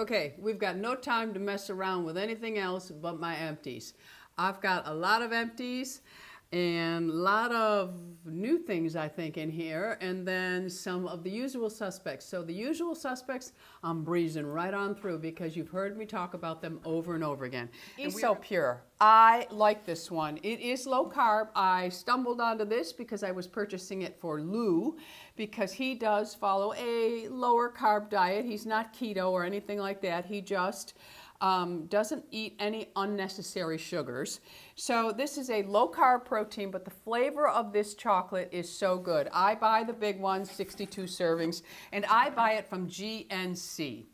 Okay, we've got no time to mess around with anything else but my empties. I've got a lot of empties and a lot of new things, I think, in here, and then some of the usual suspects. So the usual suspects, I'm breezing right on through because you've heard me talk about them over and over again. He's so pure. I like this one. It is low carb. I stumbled onto this because I was purchasing it for Lou because he does follow a lower carb diet. He's not keto or anything like that. He just doesn't eat any unnecessary sugars. So this is a low carb protein, but the flavor of this chocolate is so good. I buy the big one, 62 servings, and I buy it from GNC.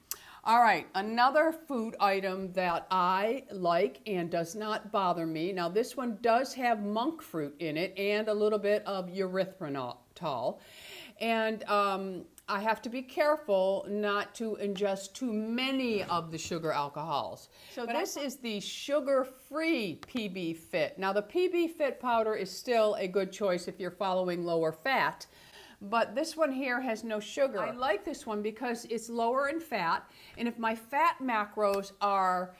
All right, another food item that I like and does not bother me. Now this one does have monk fruit in it and a little bit of erythritol. And I have to be careful not to ingest too many of the sugar alcohols. So this is the sugar-free PB Fit. Now the PB Fit powder is still a good choice if you're following lower fat, but this one here has no sugar. I like this one because it's lower in fat, and if my fat macros are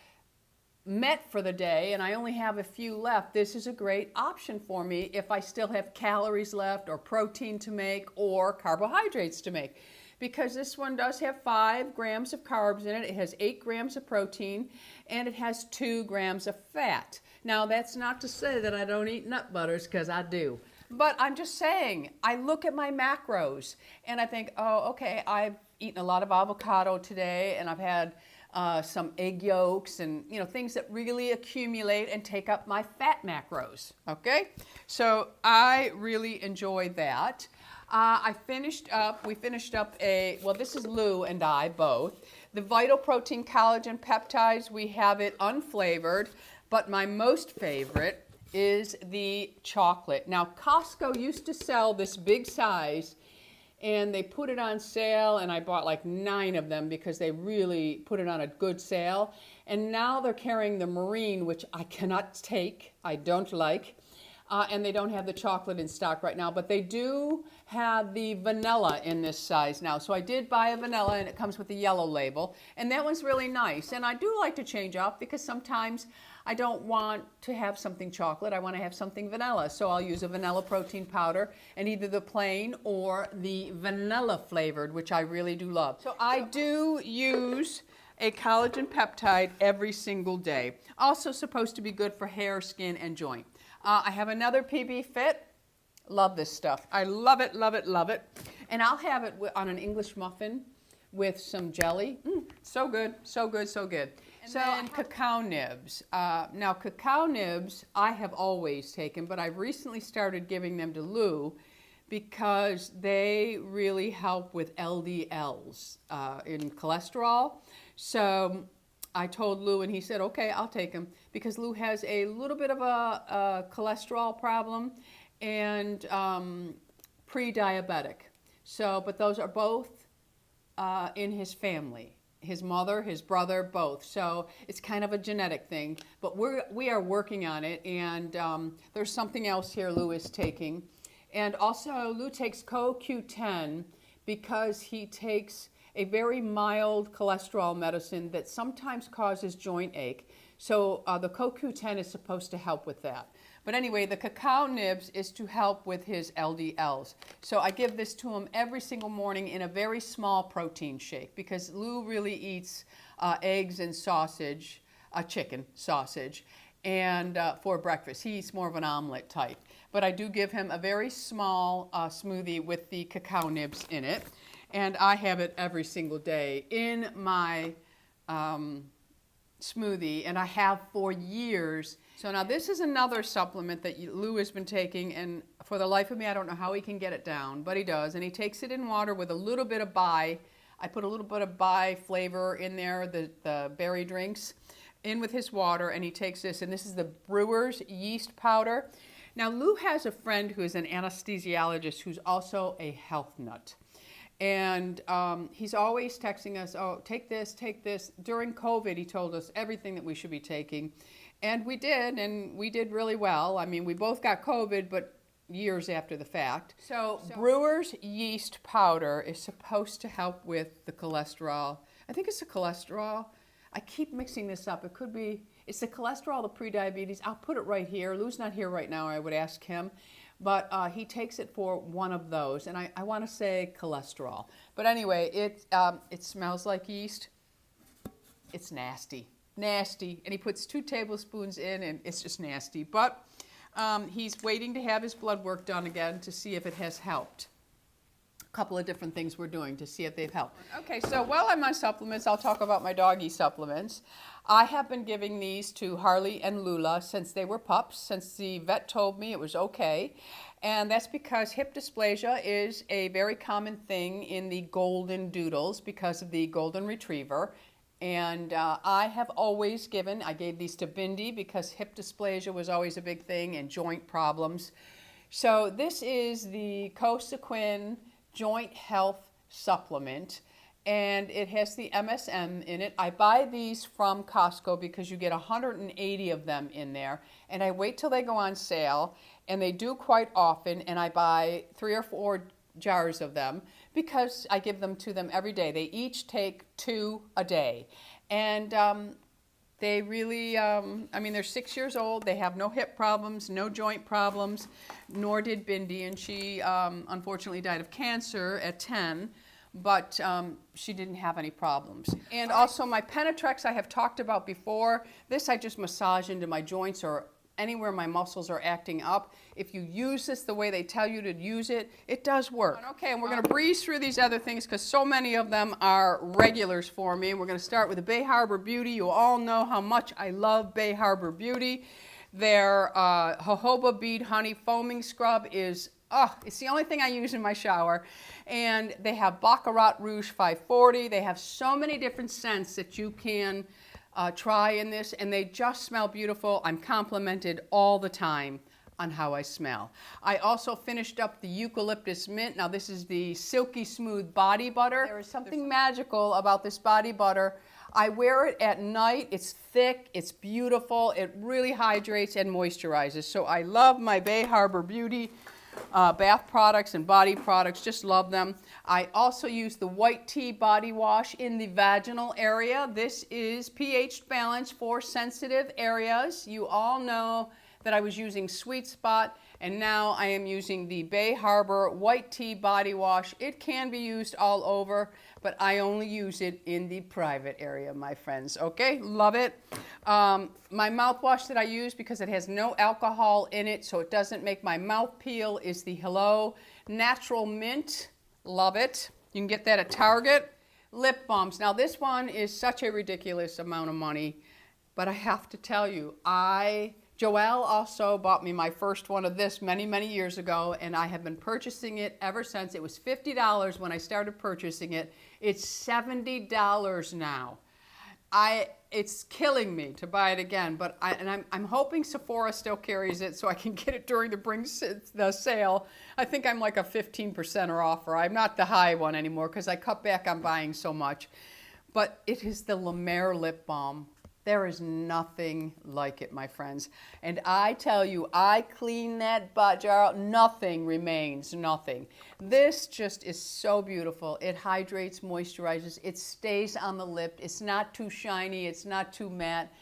met for the day and I only have a few left, this is a great option for me if I still have calories left or protein to make or carbohydrates to make, because this one does have 5 grams of carbs in it. It has 8 grams of protein and it has 2 grams of fat. Now that's not to say that I don't eat nut butters, because I do, but I'm just saying I look at my macros and I think, oh, okay, I've eaten a lot of avocado today and I've had some egg yolks and things that really accumulate and take up my fat macros. Okay, so I really enjoy that. We finished up this is Lou and I both, the Vital Protein Collagen Peptides. We have it unflavored, but my most favorite is the chocolate. Now Costco used to sell this big size, and they put it on sale, and I bought like 9 of them because they really put it on a good sale. And now they're carrying the marine, which I cannot take, I don't like, and they don't have the chocolate in stock right now, but they do have the vanilla in this size now. So I did buy a vanilla, and it comes with the yellow label, and that one's really nice. And I do like to change up because sometimes I don't want to have something chocolate, I want to have something vanilla. So I'll use a vanilla protein powder, and either the plain or the vanilla flavored, which I really do love. So I do use a collagen peptide every single day. Also supposed to be good for hair, skin, and joint. I have another PB Fit. Love this stuff. I love it, love it, love it. And I'll have it on an English muffin with some jelly. So good, so good, so good. And cacao nibs. Now cacao nibs I have always taken, but I've recently started giving them to Lou because they really help with LDLs in cholesterol. So I told Lou, and he said, okay, I'll take them, because Lou has a little bit of a cholesterol problem and pre-diabetic. So, but those are both in his family. His mother, his brother, both. So it's kind of a genetic thing, but we are working on it, and there's something else here Lou is taking. And also Lou takes CoQ10 because he takes a very mild cholesterol medicine that sometimes causes joint ache. So the CoQ10 is supposed to help with that. But anyway, the cacao nibs is to help with his LDLs. So I give this to him every single morning in a very small protein shake, because Lou really eats eggs and sausage, chicken sausage, and for breakfast. He eats more of an omelet type. But I do give him a very small smoothie with the cacao nibs in it. And I have it every single day in my smoothie, and I have for years. So now this is another supplement that Lou has been taking, and for the life of me I don't know how he can get it down, but he does, and he takes it in water with a little bit of bai. I put a little bit of bai flavor in there, the berry drinks, in with his water, and he takes this, and this is the brewer's yeast powder. Now Lou has a friend who is an anesthesiologist who's also a health nut. And he's always texting us, oh, take this, take this. During COVID, he told us everything that we should be taking. And we did really well. I mean, we both got COVID, but years after the fact. So brewer's yeast powder is supposed to help with the cholesterol, I think it's the cholesterol. I keep mixing this up. It could be, it's the cholesterol, the pre-diabetes. I'll put it right here. Lou's not here right now, I would ask him. But he takes it for one of those. And I want to say cholesterol. But anyway, it smells like yeast. It's nasty. Nasty. And he puts 2 tablespoons in, and it's just nasty. But he's waiting to have his blood work done again to see if it has helped. Couple of different things we're doing to see if they've helped. Okay, so while I'm on supplements, I'll talk about my doggy supplements. I have been giving these to Harley and Lula since they were pups, since the vet told me it was okay. And that's because hip dysplasia is a very common thing in the golden doodles because of the golden retriever. And I have always given, I gave these to Bindi because hip dysplasia was always a big thing and joint problems. So this is the Cosequin Joint Health Supplement, and it has the MSM in it. I buy these from Costco because you get 180 of them in there, and I wait till they go on sale, and they do quite often, and I buy 3 or 4 jars of them because I give them to them every day. They each take 2 a day, and they really, I mean, they're 6 years old. They have no hip problems, no joint problems, nor did Bindi. And she unfortunately died of cancer at 10, but she didn't have any problems. And also my Penetrex I have talked about before. This I just massage into my joints or anywhere my muscles are acting up. If you use this the way they tell you to use it, it does work. Okay, and we're going to breeze through these other things because so many of them are regulars for me. We're going to start with the Bay Harbor Beauty. You all know how much I love Bay Harbor Beauty. Their jojoba bead honey foaming scrub is, it's the only thing I use in my shower. And they have Baccarat Rouge 540. They have so many different scents that you can try in this, and they just smell beautiful. I'm complimented all the time on how I smell. I also finished up the Eucalyptus Mint. Now this is the Silky Smooth Body Butter. There is something magical about this body butter. I wear it at night. It's thick, it's beautiful, it really hydrates and moisturizes. So I love my Bay Harbor Beauty bath products and body products, just love them. I also use the white tea body wash in the vaginal area. This is pH balance for sensitive areas. You all know that I was using Sweet Spot, and now I am using the Bay Harbor white tea body wash. It can be used all over, but I only use it in the private area, my friends. Okay, love it. My mouthwash that I use because it has no alcohol in it, so it doesn't make my mouth peel, is the Hello Natural Mint. Love it. You can get that at Target. Lip balms. Now this one is such a ridiculous amount of money, but I have to tell you, Joelle also bought me my first one of this many, many years ago, and I have been purchasing it ever since. It was $50 when I started purchasing it. It's $70 now. It's killing me to buy it again, but I'm hoping Sephora still carries it so I can get it during the sale. I think I'm like a 15% offer. I'm not the high one anymore because I cut back on buying so much. But it is the La Mer Lip Balm. There is nothing like it, my friends. And I tell you, I clean that jar out, nothing remains, nothing. This just is so beautiful. It hydrates, moisturizes, it stays on the lip. It's not too shiny, it's not too matte.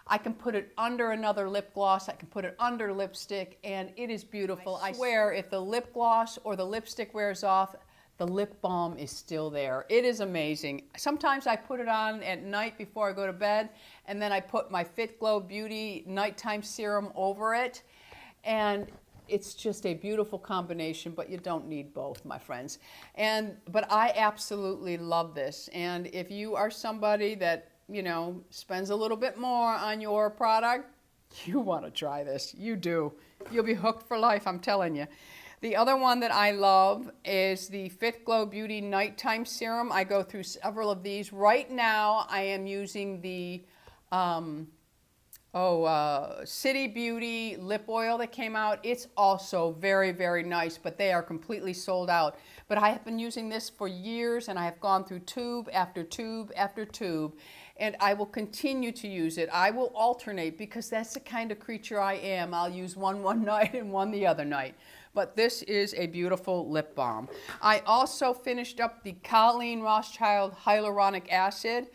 I can put it under another lip gloss, I can put it under lipstick, and it is beautiful. I swear, if the lip gloss or the lipstick wears off, the lip balm is still there. It is amazing. Sometimes I put it on at night before I go to bed, and then I put my Fit Glow Beauty nighttime serum over it, and it's just a beautiful combination, but you don't need both, my friends. But I absolutely love this, and if you are somebody that, you know, spends a little bit more on your product, you want to try this. You do. You'll be hooked for life, I'm telling you. The other one that I love is the Fit Glow Beauty Nighttime Serum. I go through several of these. Right now, I am using the City Beauty lip oil that came out. It's also very, very nice, but they are completely sold out. But I have been using this for years, and I have gone through tube after tube after tube. and I will continue to use it. I will alternate because that's the kind of creature I am. I'll use one night and one the other night. But this is a beautiful lip balm. I also finished up the Colleen Rothschild Hyaluronic Acid.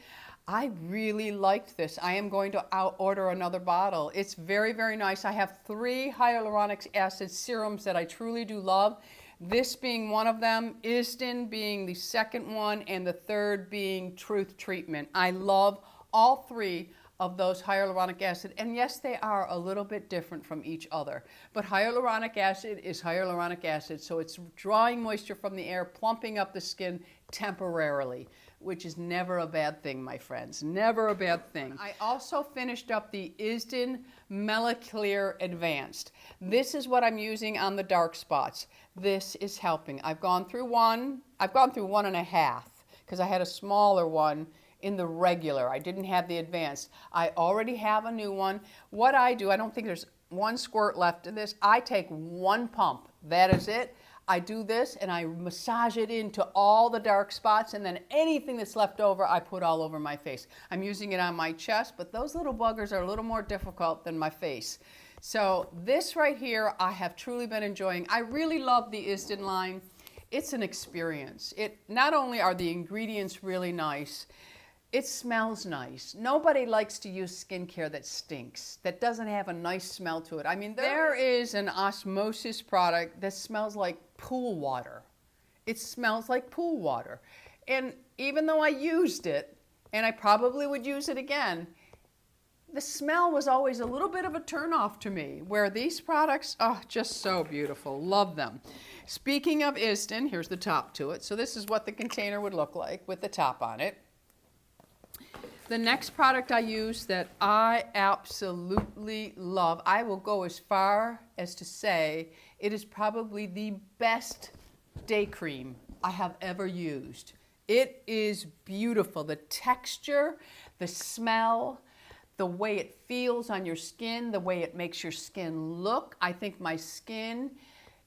I really liked this. I am going to order another bottle. It's very, very nice. I have 3 hyaluronic acid serums that I truly do love. This being one of them, ISDIN being the second one, and the third being Truth Treatment. I love all 3 of those hyaluronic acid, and yes, they are a little bit different from each other, but hyaluronic acid is hyaluronic acid, so it's drawing moisture from the air, plumping up the skin temporarily, which is never a bad thing, my friends, never a bad thing. I also finished up the ISDIN MELACLEAR Advanced. This is what I'm using on the dark spots. This is helping. I've gone through 1.5 because I had a smaller one in the regular. I didn't have the advanced. I already have a new one. What I do, I don't think there's 1 squirt left in this. I take 1 pump. That is it. I do this and I massage it into all the dark spots, and then anything that's left over I put all over my face. I'm using it on my chest, but those little buggers are a little more difficult than my face. So this right here I have truly been enjoying. I really love the ISDIN line. It's an experience. Not only are the ingredients really nice, it smells nice. Nobody likes to use skincare that stinks, that doesn't have a nice smell to it. I mean, there is an Osmosis product that smells like pool water. It smells like pool water. And even though I used it, and I probably would use it again, the smell was always a little bit of a turnoff to me, where these products, oh, just so beautiful. Love them. Speaking of ISDIN, here's the top to it. So this is what the container would look like with the top on it. The next product I use that I absolutely love, I will go as far as to say it is probably the best day cream I have ever used. It is beautiful. The texture, the smell, the way it feels on your skin, the way it makes your skin look. I think my skin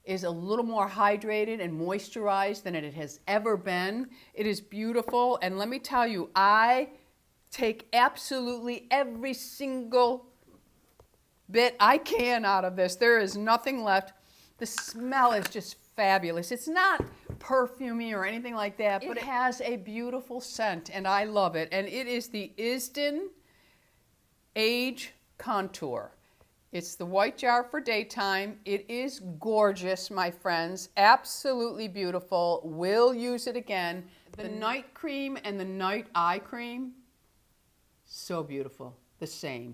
is a little more hydrated and moisturized than it has ever been. It is beautiful, and let me tell you, I take absolutely every single bit I can out of this. There is nothing left. The smell is just fabulous. It's not perfumey or anything like that, but it has a beautiful scent, and I love it. And it is the ISDIN Age Contour. It's the white jar for daytime. It is gorgeous, my friends. Absolutely beautiful. Will use it again. The night cream and the night eye cream, so beautiful, the same.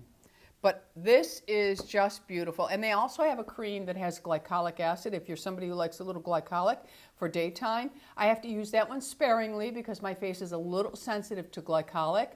But this is just beautiful. And they also have a cream that has glycolic acid. If you're somebody who likes a little glycolic for daytime, I have to use that one sparingly because my face is a little sensitive to glycolic.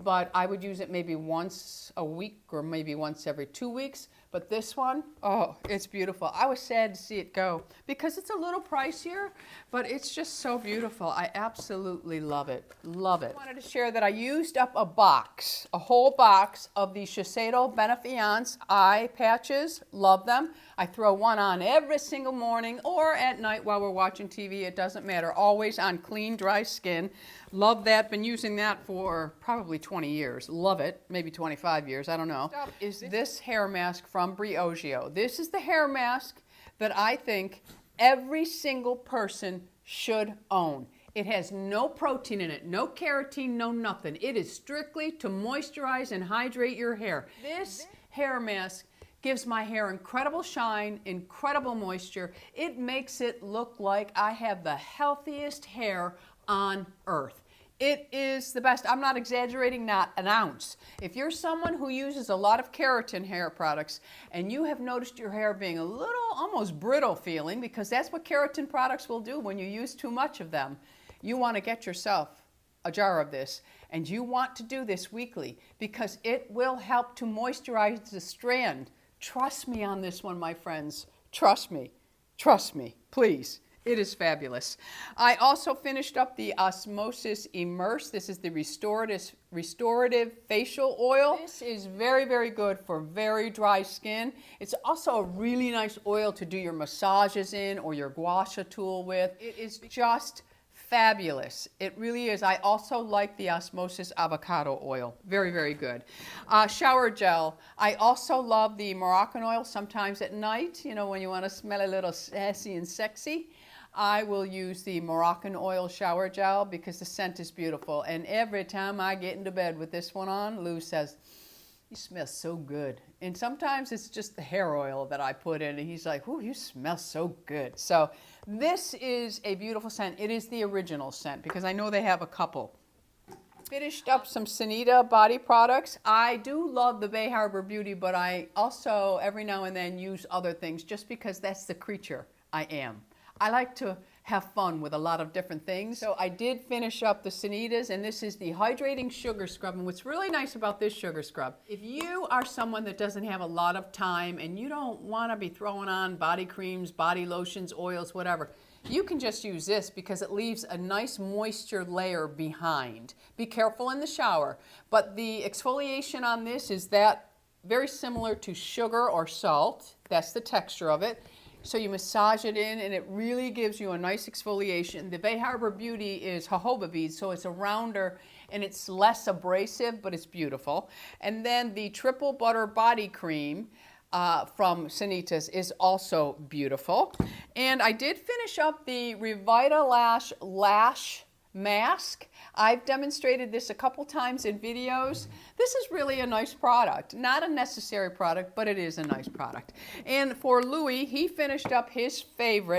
But I would use it maybe once a week or maybe once every 2 weeks. But this one, oh, it's beautiful. I was sad to see it go because it's a little pricier, but it's just so beautiful. I absolutely love it. Love it. I wanted to share that I used up a box, a whole box of the Shiseido Benefiance eye patches. Love them. I throw one on every single morning or at night while we're watching TV. It doesn't matter. Always on clean, dry skin. Love that. Been using that for probably 20 years. Love it. Maybe 25 years. I don't know. Is this hair mask from Briogeo. This is the hair mask that I think every single person should own. It has no protein in it, no keratin, no nothing. It is strictly to moisturize and hydrate your hair. This hair mask gives my hair incredible shine, incredible moisture. It makes it look like I have the healthiest hair on earth. It is the best. I'm not exaggerating, not an ounce. If you're someone who uses a lot of keratin hair products and you have noticed your hair being a little almost brittle feeling, because that's what keratin products will do when you use too much of them, you want to get yourself a jar of this, and you want to do this weekly because it will help to moisturize the strand. Trust me on this one, my friends. Trust me. Trust me, please. It is fabulous. I also finished up the Osmosis Immerse. This is the restorative facial oil. This is very, very good for very dry skin. It's also a really nice oil to do your massages in or your gua sha tool with. It is just fabulous. It really is. I also like the Osmosis Avocado Oil. Very, very good. Shower gel. I also love the Moroccan oil sometimes at night, you know, when you want to smell a little sassy and sexy. I will use the Moroccan oil shower gel because the scent is beautiful. And every time I get into bed with this one on, Lou says, "You smell so good." And sometimes it's just the hair oil that I put in, and he's like, "Ooh, you smell so good." So this is a beautiful scent. It is the original scent because I know they have a couple. Finished up some Sanitas body products. I do love the Bay Harbor Beauty, but I also every now and then use other things just because that's the creature I am. I like to have fun with a lot of different things. So I did finish up the Sanitas, and this is the Hydrating Sugar Scrub. And what's really nice about this sugar scrub, if you are someone that doesn't have a lot of time and you don't want to be throwing on body creams, body lotions, oils, whatever, you can just use this because it leaves a nice moisture layer behind. Be careful in the shower. But the exfoliation on this is that very similar to sugar or salt. That's the texture of it. So you massage it in, and it really gives you a nice exfoliation. The Bay Harbor Beauty is jojoba bead, so it's a rounder, and it's less abrasive, but it's beautiful. And then the Triple Butter Body Cream from Sanitas is also beautiful. And I did finish up the Revitalash Lash Mask. I've demonstrated this a couple times in videos. This is really a nice product. Not a necessary product, but it is a nice product. And for Louis, he finished up his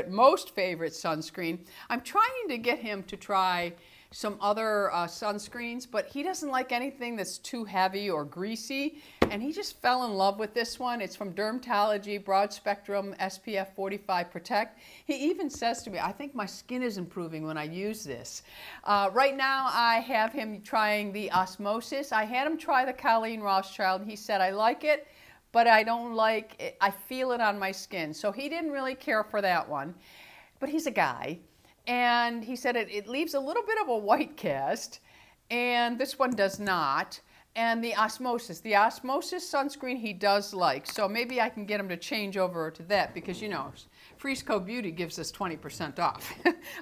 most favorite sunscreen. I'm trying to get him to try some other sunscreens, but he doesn't like anything that's too heavy or greasy, and he just fell in love with this one. It's from Dermatology, Broad Spectrum SPF 45 Protect. He even says to me, "I think my skin is improving when I use this." Right now, I have him trying the Osmosis. I had him try the Colleen Rothschild. He said, "I like it, but I don't like it. I feel it on my skin." So he didn't really care for that one, but he's a guy. And he said it leaves a little bit of a white cast, and this one does not. And the Osmosis sunscreen he does like, so maybe I can get him to change over to that because, you know, Frisco Beauty gives us 20% off.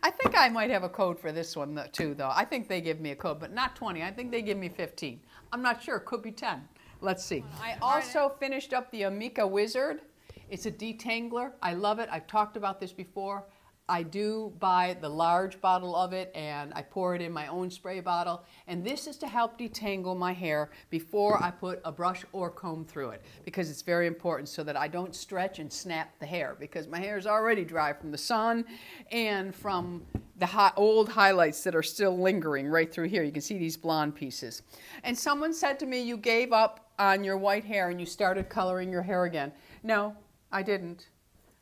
I think I might have a code for this one too, though. I think they give me a code, but not 20. I think they give me 15. I'm not sure. Could be 10. Let's see. I also finished up the Amika Wizard. It's a detangler. I love it. I've talked about this before. I do buy the large bottle of it, and I pour it in my own spray bottle. And this is to help detangle my hair before I put a brush or comb through it, because it's very important so that I don't stretch and snap the hair, because my hair is already dry from the sun and from the old highlights that are still lingering right through here. You can see these blonde pieces. And someone said to me, "You gave up on your white hair and you started coloring your hair again." No, I didn't.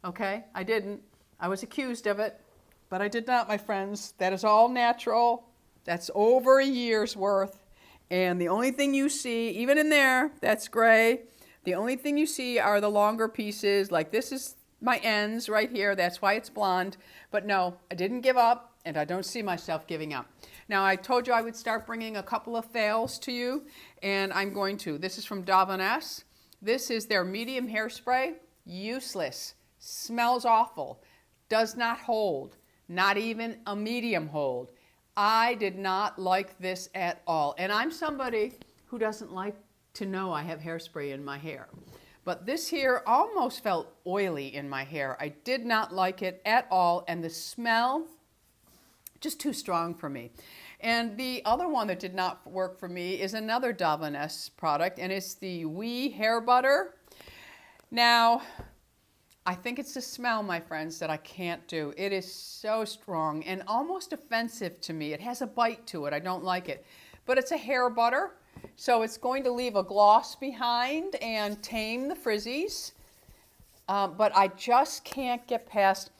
Okay? I didn't. I was accused of it, but I did not, my friends. That is all natural. That's over a year's worth. And the only thing you see, even in there, that's gray. The only thing you see are the longer pieces. Like this is my ends right here. That's why it's blonde. But no, I didn't give up, and I don't see myself giving up. Now, I told you I would start bringing a couple of fails to you, and I'm going to. This is from Davines. This is their medium hairspray. Useless. Smells awful. Does not hold, not even a medium hold. I did not like this at all. And I'm somebody who doesn't like to know I have hairspray in my hair. But this here almost felt oily in my hair. I did not like it at all. And the smell, just too strong for me. And the other one that did not work for me is another Davines product, and it's the Wee Hair Butter. Now, I think it's the smell, my friends, that I can't do. It is so strong and almost offensive to me. It has a bite to it. I don't like it. But it's a hair butter, so it's going to leave a gloss behind and tame the frizzies. But I just can't get past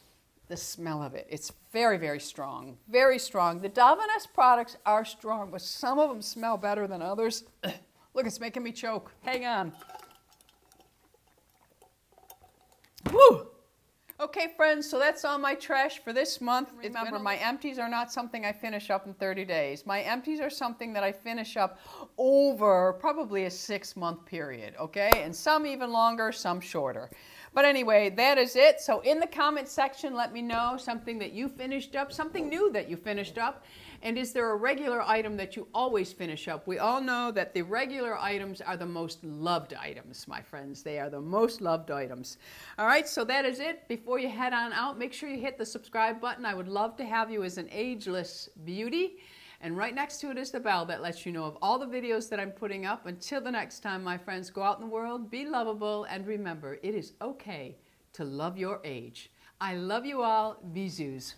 the smell of it. It's very, very strong. Very strong. The Davines products are strong, but some of them smell better than others. Look, it's making me choke. Hang on. Woo! Okay, friends, so that's all my trash for this month. Remember, my empties are not something I finish up in 30 days. My empties are something that I finish up over probably a 6-month period, okay? And some even longer, some shorter. But anyway, that is it. So in the comment section, let me know something that you finished up, something new that you finished up. And is there a regular item that you always finish up? We all know that the regular items are the most loved items, my friends. They are the most loved items. All right, so that is it. Before you head on out, make sure you hit the subscribe button. I would love to have you as an ageless beauty. And right next to it is the bell that lets you know of all the videos that I'm putting up. Until the next time, my friends, go out in the world, be lovable, and remember, it is okay to love your age. I love you all. Bisous.